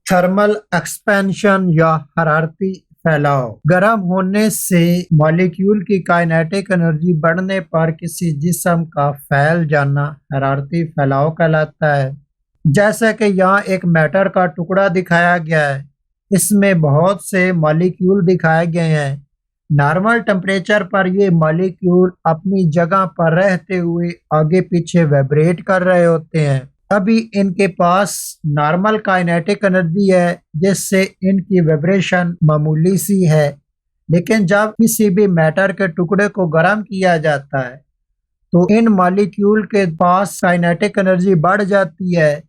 Thermal expansion या हरारती फैलाव गर्म होने से मॉलिक्यूल की काइनेटिक एनर्जी बढ़ने पर किसी जिस्म का फैल जाना हरारती फैलाव कहलाता है। जैसा कि यहाँ एक मैटर का टुकड़ा दिखाया गया है, इसमें बहुत से मॉलिक्यूल दिखाए गए हैं। नॉर्मल टेम्परेचर पर ये मॉलिक्यूल अपनी जगह पर रहते हुए आगे पीछे वाइब्रेट कर रहे होते हैं। अभी इनके पास नॉर्मल काइनेटिक एनर्जी है, जिससे इनकी वाइब्रेशन मामूली सी है। लेकिन जब किसी भी मैटर के टुकड़े को गर्म किया जाता है तो इन मॉलिक्यूल के पास काइनेटिक एनर्जी बढ़ जाती है,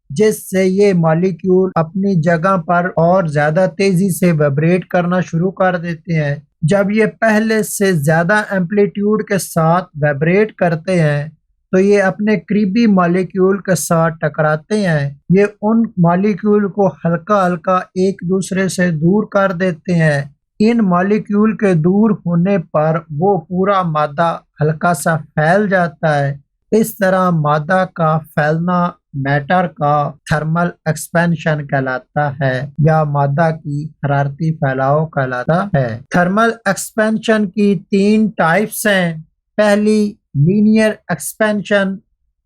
जिससे ये मॉलिक्यूल अपनी जगह पर और ज्यादा तेजी से वाइब्रेट करना शुरू कर देते हैं। जब ये पहले से ज्यादा एम्पलीट्यूड के साथ वाइब्रेट करते हैं तो ये अपने करीबी मॉलिक्यूल के साथ टकराते हैं। ये उन मॉलिक्यूल को हल्का हल्का एक दूसरे से दूर कर देते हैं। इन मॉलिक्यूल के दूर होने पर वो पूरा मादा हल्का सा फैल जाता है। इस तरह मादा का फैलना मैटर का थर्मल एक्सपेंशन कहलाता है या मादा की हरारती फैलाव कहलाता है। थर्मल एक्सपेंशन की तीन टाइप्स हैं। पहली लीनियर एक्सपेंशन,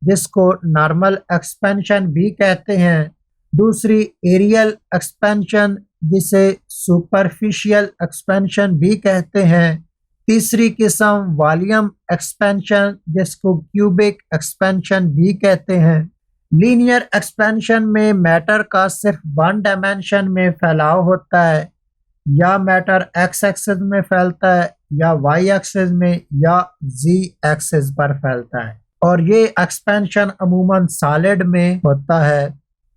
जिसको नॉर्मल एक्सपेंशन भी कहते हैं। दूसरी एरियल एक्सपेंशन, जिसे सुपरफिशियल एक्सपेंशन भी कहते हैं। तीसरी किस्म वॉल्यूम एक्सपेंशन, जिसको क्यूबिक एक्सपेंशन भी कहते हैं। लीनियर एक्सपेंशन में मैटर का सिर्फ वन डायमेंशन में फैलाव होता है। या मैटर एक्स एक्सिस में फैलता है या वाई एक्सिस में या जी एक्सिस पर फैलता है, और ये एक्सपेंशन अमूमन सॉलिड में होता है।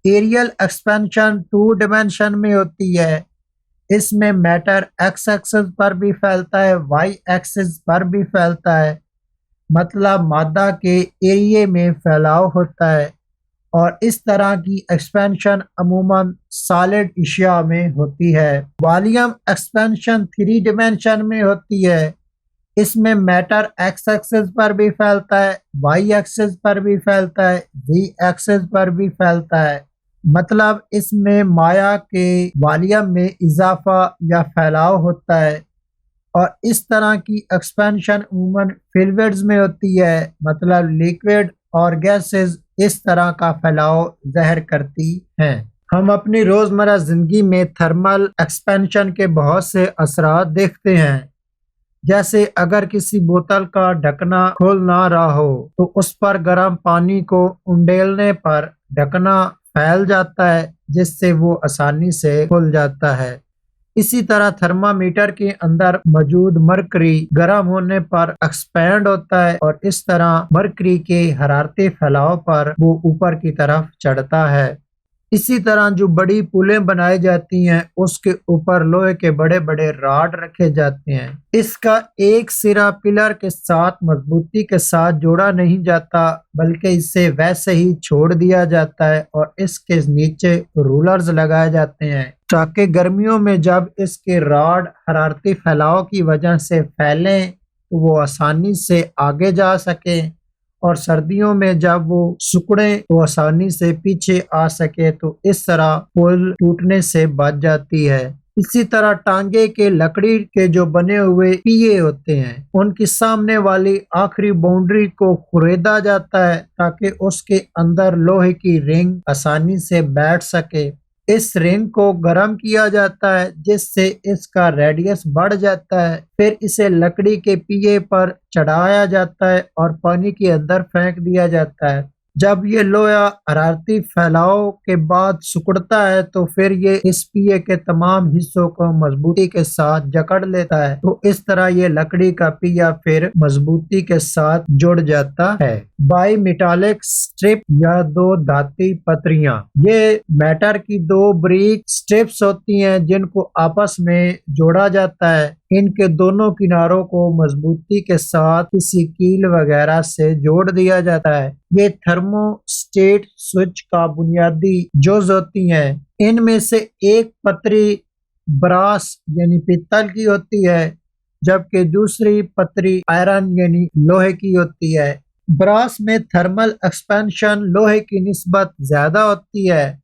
एरियल एक्सपेंशन टू डायमेंशन में होती है। इसमें मैटर एक्स एक्सिस पर भी फैलता है, वाई एक्सिस पर भी फैलता है। मतलब मादा के एरिया में फैलाव होता है, और इस तरह की एक्सपेंशन अमूमन सॉलिड एशिया में होती है। वॉल्यूम एक्सपेंशन थ्री डिमेंशन में होती है। इसमें मैटर एक्स एक्सिस पर भी फैलता है, वाई एक्सिस पर भी फैलता है, जी एक्सिस पर भी फैलता है। मतलब इसमें माया के वॉल्यूम में इजाफा या फैलाव होता है। और इस तरह की एक्सपेंशन अमूमन फ्लूइड्स में होती है, मतलब लिक्विड और गैसेस इस तरह का फैलाव ज़ाहिर करती हैं। हम अपनी रोज़मर्रा ज़िंदगी में थर्मल एक्सपेंशन के बहुत से असरात देखते हैं। जैसे अगर किसी बोतल का ढकना खोल ना रहा हो तो उस पर गर्म पानी को उंडेलने पर ढकना फैल जाता है, जिससे वो आसानी से खुल जाता है। इसी तरह थर्मामीटर के अंदर मौजूद मरकरी गर्म होने पर एक्सपैंड होता है, और इस तरह मरकरी के हरारती फैलाव पर वो ऊपर की तरफ चढ़ता है। इसी तरह जो बड़ी पुलें बनाई जाती हैं, उसके ऊपर लोहे के बड़े बड़े रॉड रखे जाते हैं। इसका एक सिरा पिलर के साथ मजबूती के साथ जोड़ा नहीं जाता, बल्कि इसे वैसे ही छोड़ दिया जाता है, और इसके नीचे रूलर्स लगाए जाते हैं ताकि गर्मियों में जब इसके रॉड हरारती फैलाव की वजह से फैलें तो वो आसानी से आगे जा सकें, और सर्दियों में जब वो सिकुड़े तो आसानी से पीछे आ सके। तो इस तरह पुल टूटने से बच जाती है। इसी तरह टांगे के लकड़ी के जो बने हुए पिए होते हैं, उनकी सामने वाली आखिरी बाउंड्री को खुरेदा जाता है ताकि उसके अंदर लोहे की रिंग आसानी से बैठ सके। इस रिंग को गर्म किया जाता है, जिससे इसका रेडियस बढ़ जाता है। फिर इसे लकड़ी के पिए पर चढ़ाया जाता है और पानी के अंदर फेंक दिया जाता है। जब ये लोहा हरारती फैलाव के बाद सिकुड़ता है तो फिर ये इस पिए के तमाम हिस्सों को मजबूती के साथ जकड़ लेता है। तो इस तरह ये लकड़ी का पिया फिर मजबूती के साथ जुड़ जाता है। बाई मेटालिक स्ट्रिप या दो धाती पतरियां, ये मैटर की दो ब्रिक स्ट्रिप्स होती हैं जिनको आपस में जोड़ा जाता है। इनके दोनों किनारों को मजबूती के साथ किसी कील वगैरह से जोड़ दिया जाता है। ये थर्मोस्टेट स्विच का बुनियादी जुज होती हैं। इनमें से एक पतरी ब्रास यानी पीतल की होती है, जबकि दूसरी पतरी आयरन यानी लोहे की होती है। ब्रास में थर्मल एक्सपेंशन लोहे की निस्बत ज्यादा होती है,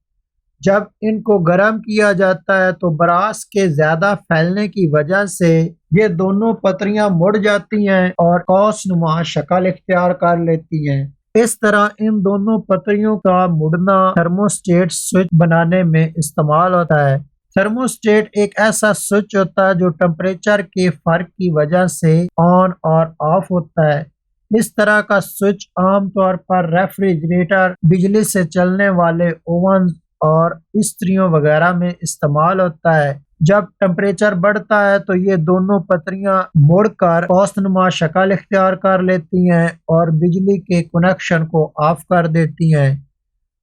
जब इनको गर्म किया जाता है तो ब्रास के ज्यादा फैलने की वजह से ये दोनों पतरियां मुड़ जाती हैं और कौसनुमा शक्ल इख्तियार कर लेती हैं। इस तरह इन दोनों पतरियों का मुड़ना थर्मोस्टेट स्विच बनाने में इस्तेमाल होता है। थर्मोस्टेट एक ऐसा स्विच होता है जो टेम्परेचर के फर्क की वजह से ऑन और ऑफ होता है। इस तरह का स्विच आमतौर पर रेफ्रिजरेटर, बिजली से चलने वाले ओवन और इस्त्रियों वगैरह में इस्तेमाल होता है। जब टेम्परेचर बढ़ता है तो ये दोनों पतरियां मुड़कर औसतनुमा शक्ल इख्तियार कर लेती हैं और बिजली के कनेक्शन को ऑफ कर देती हैं।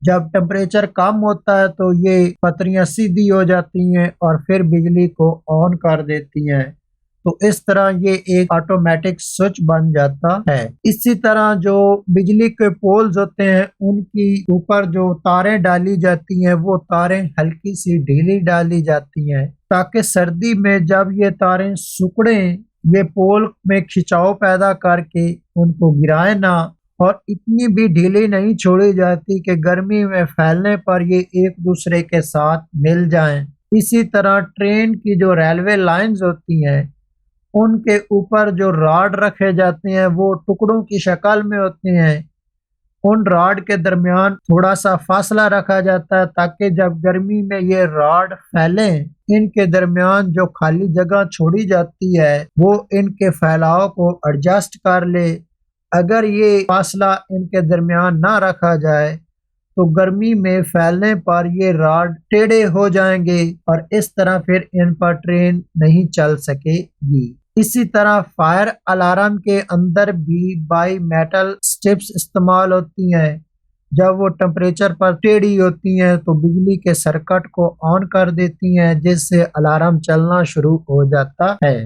जब टेम्परेचर कम होता है तो ये पतरियां सीधी हो जाती हैं और फिर बिजली को ऑन कर देती हैं। तो इस तरह ये एक ऑटोमेटिक स्विच बन जाता है। इसी तरह जो बिजली के पोल्स होते हैं उनकी ऊपर जो तारें डाली जाती हैं वो तारें हल्की सी ढीली डाली जाती हैं ताकि सर्दी में जब ये तारें सिकुड़े ये पोल में खिंचाव पैदा करके उनको गिराए ना, और इतनी भी ढीली नहीं छोड़ी जाती कि गर्मी में फैलने पर ये एक दूसरे के साथ मिल जाएं। इसी तरह ट्रेन की जो रेलवे लाइंस होती हैं उनके ऊपर जो रॉड रखे जाते हैं वो टुकड़ों की शक्ल में होते हैं। उन रॉड के दरमियान थोड़ा सा फासला रखा जाता है ताकि जब गर्मी में ये रॉड फैले इनके दरमियान जो खाली जगह छोड़ी जाती है वो इनके फैलाव को एडजस्ट कर ले। अगर ये फासला इनके दरमियान ना रखा जाए तो गर्मी में फैलने पर ये रॉड टेढ़े हो जाएंगे और इस तरह फिर इन पर ट्रेन नहीं चल सकेगी। इसी तरह फायर अलार्म के अंदर भी बाई मेटल स्ट्रिप्स इस्तेमाल होती हैं। जब वो टेम्परेचर पर टेढ़ी होती हैं तो बिजली के सर्किट को ऑन कर देती हैं जिससे अलार्म चलना शुरू हो जाता है।